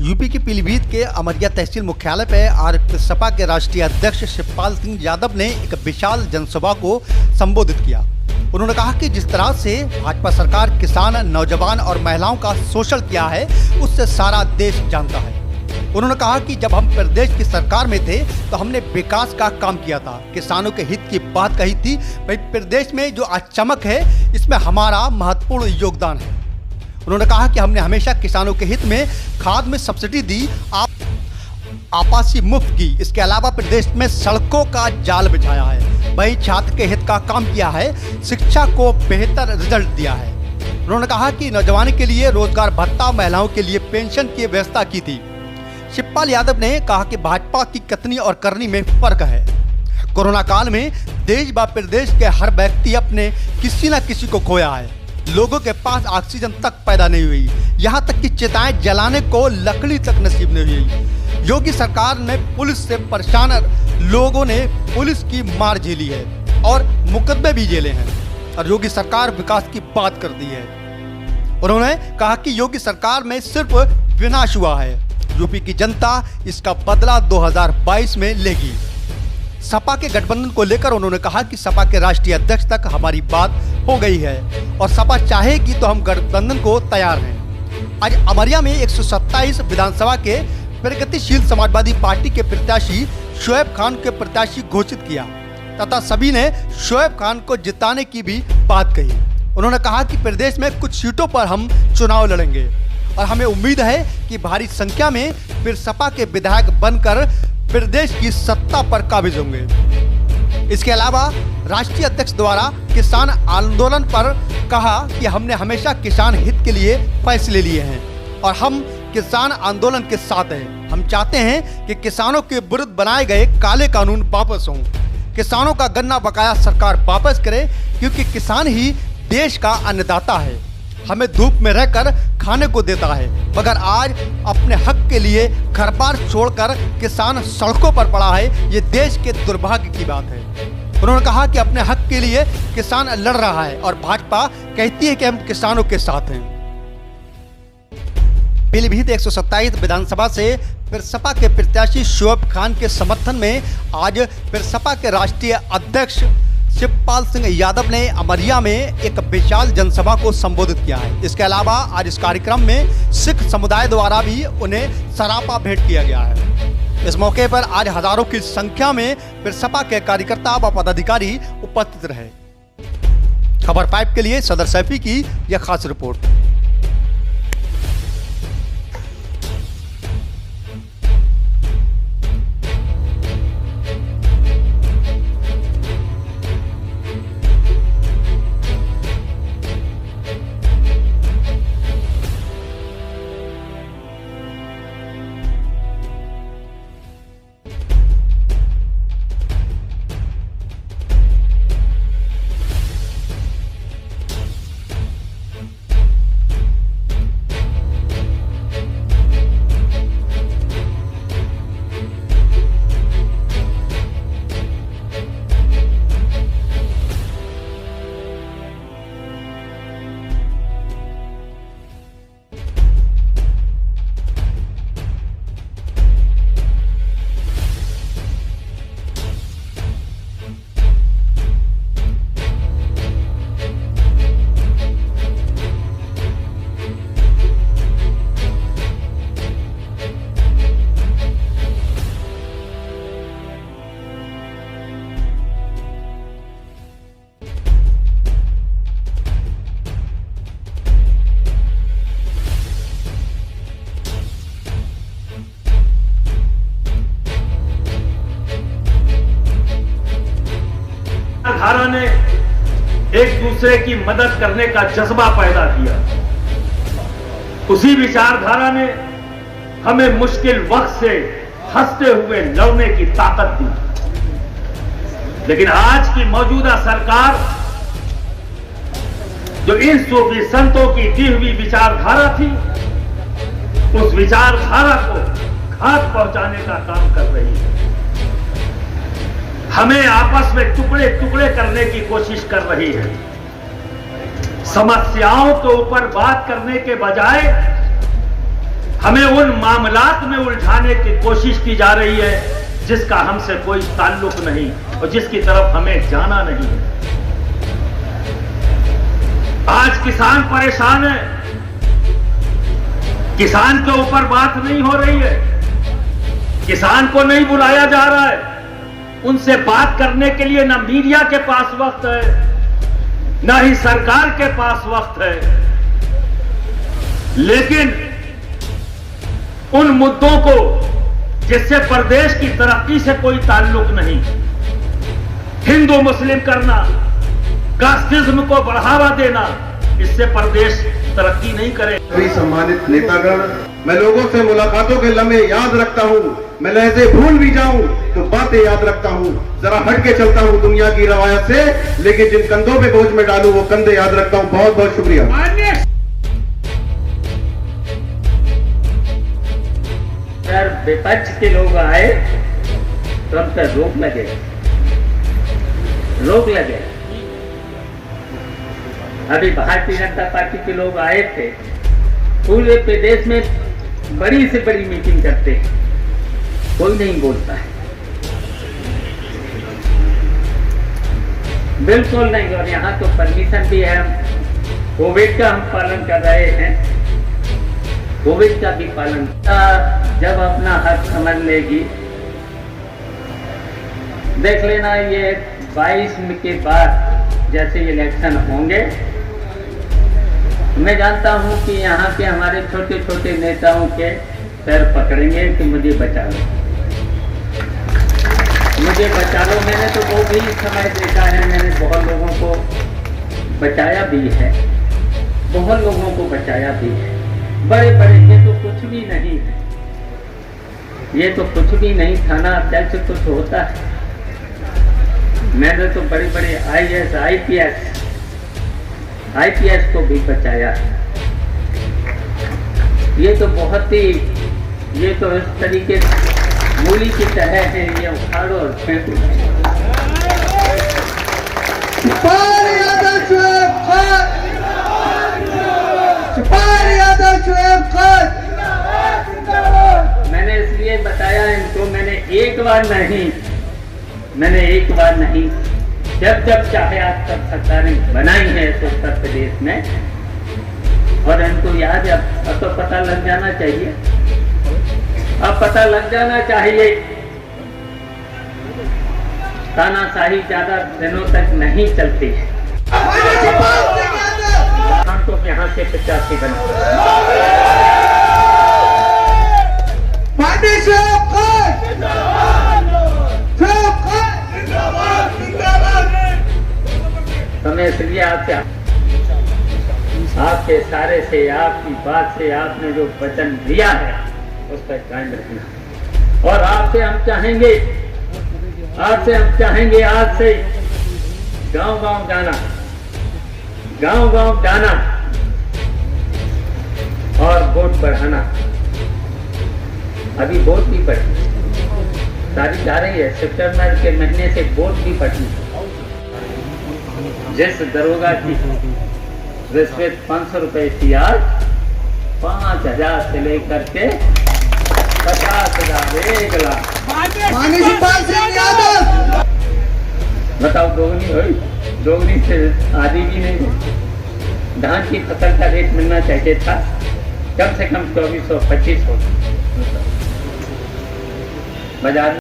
UP के पीलीभीत के अमरिया तहसील मुख्यालय पर आज सपा के राष्ट्रीय अध्यक्ष शिवपाल सिंह यादव ने एक विशाल जनसभा को संबोधित किया। उन्होंने कहा कि जिस तरह से भाजपा सरकार किसान, नौजवान और महिलाओं का शोषण किया है, उससे सारा देश जानता है। उन्होंने कहा कि जब हम प्रदेश की सरकार में थे तो हमने विकास का काम किया था, किसानों के हित की बात कही थी। भाई प्रदेश में जो आज चमक है, इसमें हमारा महत्वपूर्ण योगदान है। उन्होंने कहा कि हमने हमेशा किसानों के हित में खाद में सब्सिडी दी, आपासी मुफ्त की। इसके अलावा प्रदेश में सड़कों का जाल बिछाया है, वही छात्र के हित का काम किया है, शिक्षा को बेहतर रिजल्ट दिया है। उन्होंने कहा कि नौजवानों के लिए रोजगार भत्ता, महिलाओं के लिए पेंशन की व्यवस्था की थी। शिवपाल यादव ने कहा कि भाजपा की कथनी और करनी में फर्क है। कोरोना काल में देश व प्रदेश के हर व्यक्ति अपने किसी न किसी को खोया है। लोगों के पास ऑक्सीजन तक पैदा नहीं हुई, यहाँ तक कि चिताएं जलाने को लकड़ी तक नसीब नहीं हुई। योगी सरकार ने पुलिस से परेशान लोगों ने पुलिस की मार झेली है और मुकदमे भी झेले हैं, और योगी सरकार विकास की बात करती है। उन्होंने कहा कि योगी सरकार में सिर्फ विनाश हुआ है, यूपी की जनता इसका बदला 2022 में लेगी। सपा के गठबंधन को लेकर उन्होंने कहा कि सपा के राष्ट्रीय अध्यक्ष तक हमारी बात हो गई है और सपा चाहेगी तो हम गठबंधन को तैयार हैं। आज अमरिया में 127 विधानसभा के प्रगतिशील समाजवादी पार्टी के प्रत्याशी शोएब खान के प्रत्याशी घोषित किया तथा सभी ने शोएब खान को जिताने की भी बात कही। उन्होंने कहा कि प्रदेश में कुछ सीटों पर हम चुनाव लड़ेंगे और हमें उम्मीद है कि भारी संख्या में फिर सपा के विधायक बनकर प्रदेश की सत्ता पर काबिज होंगे। इसके अलावा राष्ट्रीय अध्यक्ष द्वारा किसान आंदोलन पर कहा कि हमने हमेशा किसान हित के लिए फैसले लिए हैं और हम किसान आंदोलन के साथ हैं। हम चाहते हैं कि किसानों के विरुद्ध बनाए गए काले कानून वापस हों, किसानों का गन्ना बकाया सरकार वापस करे, क्योंकि किसान ही देश का अन्नदाता है, हमें धूप में रहकर खाने को देता है। मगर आज अपने हक के लिए घर बार छोड़कर किसान सड़कों पर पड़ा है, ये देश के दुर्भाग्य की बात है। उन्होंने कहा कि अपने हक के लिए किसान लड़ रहा है और भाजपा कहती है कि हम किसानों के साथ हैं। पीलीभीत 127 विधानसभा से फिर सपा के प्रत्याशी शोएब खान के समर्थन में आज फिर सपा के राष्ट्रीय अध्यक्ष शिवपाल सिंह यादव ने अमरिया में एक विशाल जनसभा को संबोधित किया है। इसके अलावा आज इस कार्यक्रम में सिख समुदाय द्वारा भी उन्हें सरापा भेंट किया गया है। इस मौके पर आज हजारों की संख्या में फिर सपा के कार्यकर्ता व पदाधिकारी उपस्थित रहे। खबर 5 के लिए सदर सैफी की यह खास रिपोर्ट। धारा ने एक दूसरे की मदद करने का जज्बा पैदा किया। उसी विचारधारा ने हमें मुश्किल वक्त से हंसते हुए लड़ने की ताकत दी। लेकिन आज की मौजूदा सरकार जो इन सूफी संतों की दी हुई विचारधारा थी, उस विचारधारा को घात पहुंचाने का काम कर रही है। हमें आपस में टुकड़े टुकड़े करने की कोशिश कर रही है। समस्याओं के ऊपर बात करने के बजाय हमें उन मामलात में उलझाने की कोशिश की जा रही है जिसका हमसे कोई ताल्लुक नहीं और जिसकी तरफ हमें जाना नहीं है। आज किसान परेशान है, किसान के ऊपर बात नहीं हो रही है, किसान को नहीं बुलाया जा रहा है, उनसे बात करने के लिए ना मीडिया के पास वक्त है, ना ही सरकार के पास वक्त है। लेकिन उन मुद्दों को जिससे प्रदेश की तरक्की से कोई ताल्लुक नहीं, हिंदू मुस्लिम करना, कास्टिज्म को बढ़ावा देना, इससे प्रदेश तरक्की नहीं करे। सभी सम्मानित नेतागण, मैं लोगों से मुलाकातों के लम्हे याद रखता हूँ। मैं लहजे भूल भी जाऊं तो बातें याद रखता हूँ। जरा हट के चलता हूँ दुनिया की रवायत से, लेकिन जिन कंधों पे बोझ में डालूं वो कंधे याद रखता हूँ। बहुत बहुत शुक्रिया। अगर विपक्ष के लोग आए तो हम पर रोक लगे। अभी भारतीय जनता पार्टी के लोग आए थे, पूरे प्रदेश में बड़ी से बड़ी मीटिंग करते हैं, कोई नहीं बोलता है, बिल्कुल नहीं। और यहाँ तो परमिशन भी है, कोविड का हम पालन कर रहे हैं, कोविड का भी पालन। जब अपना हक समझ लेगी, देख लेना ये 22 के बाद जैसे इलेक्शन होंगे, मैं जानता हूं कि यहाँ के हमारे छोटे छोटे नेताओं के पैर पकड़ेंगे कि मुझे बचा लो, मुझे बचा लो। मैंने तो वो भी समय देखा है, मैंने बहुत लोगों को बचाया भी है, बहुत लोगों को बचाया भी है। बड़े बड़े ये तो कुछ भी नहीं है, ये तो कुछ भी नहीं, थाना अध्यक्ष कुछ होता है। मैंने तो बड़े बड़े IAS IPS को भी बचाया। ये तो बहुत ही, ये तो इस तरीके मूली की तरह है, ये उखाड़ो और फेंको। मैंने इसलिए बताया इनको, मैंने एक बार नहीं, जब चाहे आज तक सरकारें बनाई है तो उत्तर प्रदेश में, और इनको याद अब तो पता लग जाना चाहिए, अब पता लग जाना चाहिए। तानाशाही ज्यादा दिनों तक नहीं चलती है। हम तो यहाँ से 85 बना। तो मैं इसलिए आपके इशारे से, आपकी बात से, आपने जो वचन दिया है उस पर कायम रखना। और आपसे हम चाहेंगे आज से गांव-गांव जाना और वोट बढ़ाना। अभी वोट भी बढ़ी, तारीख आ रही है, सितंबर के महीने से वोट भी बढ़ी। जिस दरोगा की रिश्वत 500 रुपए थी, आज 5000 से लेकर के 50,000, 1 लाख। बताओ, दोगुनी से आधी भी नहीं। धान की फसल का रेट मिलना चाहिए था कम से कम 2400-2500 बाजार